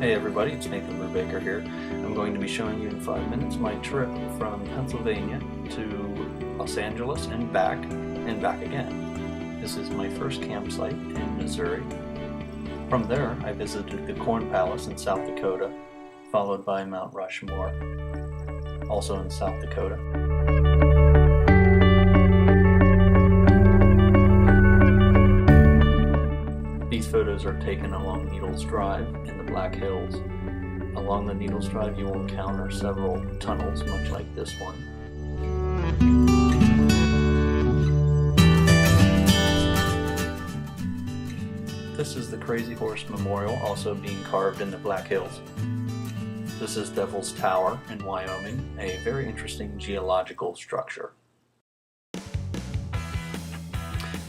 Hey everybody, it's Nathan Brubaker here. I'm going to be showing you in 5 minutes my trip from Pennsylvania to Los Angeles and back again. This is my first campsite in Missouri. From there, I visited the Corn Palace in South Dakota, followed by Mount Rushmore, also in South Dakota. These photos are taken along Needles Drive in the Black Hills. Along the Needles Drive you will encounter several tunnels much like this one. This is the Crazy Horse Memorial, also being carved in the Black Hills. This is Devil's Tower in Wyoming, a very interesting geological structure.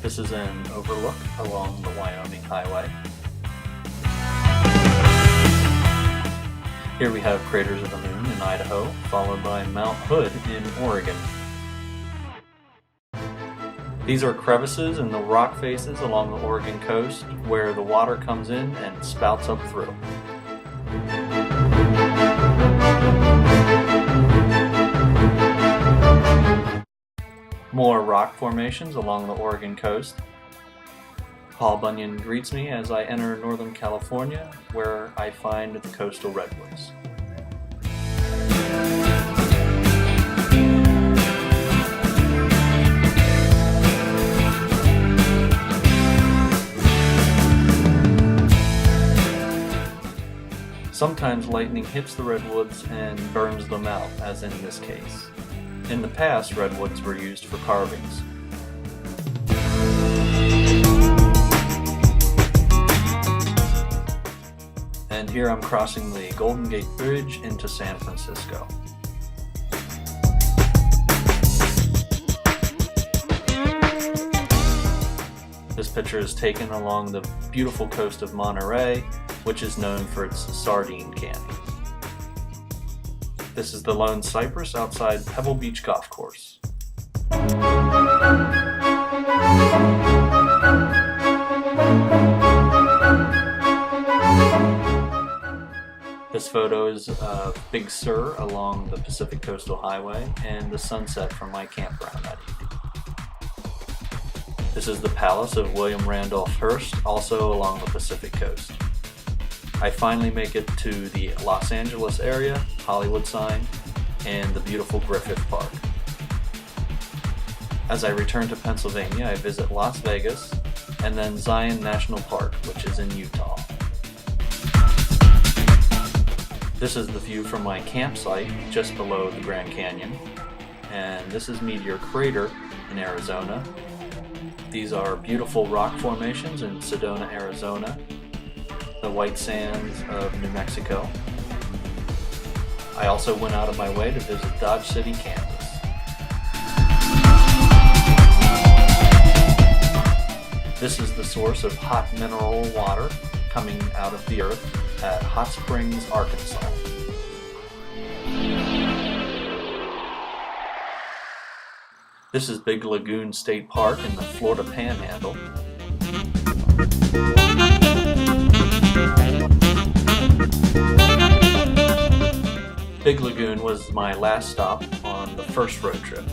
This is an overlook along the Wyoming Highway. Here we have Craters of the Moon in Idaho, followed by Mount Hood in Oregon. These are crevices in the rock faces along the Oregon coast where the water comes in and spouts up through. More rock formations along the Oregon coast. Paul Bunyan greets me as I enter Northern California, where I find the coastal redwoods. Sometimes lightning hits the redwoods and burns them out, as in this case. In the past, redwoods were used for carvings. And here I'm crossing the Golden Gate Bridge into San Francisco. This picture is taken along the beautiful coast of Monterey, which is known for its sardine canning. This is the Lone Cypress outside Pebble Beach Golf Course. This photo is of Big Sur along the Pacific Coastal Highway and the sunset from my campground that evening. This is the Palace of William Randolph Hearst, also along the Pacific Coast. I finally make it to the Los Angeles area, Hollywood sign, and the beautiful Griffith Park. As I return to Pennsylvania, I visit Las Vegas and then Zion National Park, which is in Utah. This is the view from my campsite just below the Grand Canyon, and this is Meteor Crater in Arizona. These are beautiful rock formations in Sedona, Arizona, the white sands of New Mexico. I also went out of my way to visit Dodge City, Kansas. This is the source of hot mineral water coming out of the earth at Hot Springs, Arkansas. This is Big Lagoon State Park in the Florida Panhandle. Big Lagoon was my last stop on the first road trip.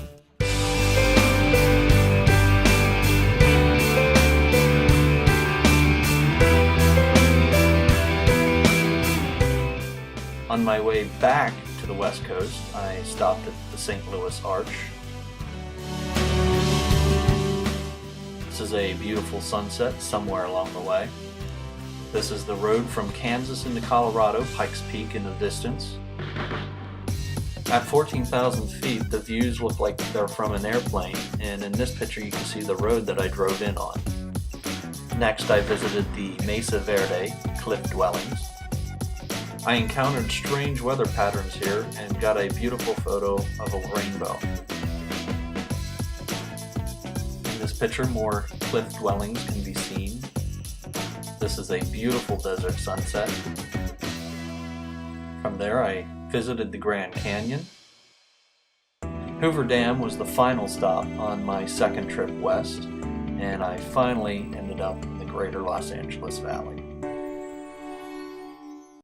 On my way back to the West Coast, I stopped at the St. Louis Arch. This is a beautiful sunset somewhere along the way. This is the road from Kansas into Colorado, Pikes Peak in the distance. At 14,000 feet, the views look like they're from an airplane, and in this picture you can see the road that I drove in on. Next, I visited the Mesa Verde cliff dwellings. I encountered strange weather patterns here and got a beautiful photo of a rainbow. In this picture, more cliff dwellings can be seen. This is a beautiful desert sunset. From there, I visited the Grand Canyon. Hoover Dam was the final stop on my second trip west, and I finally ended up in the greater Los Angeles Valley.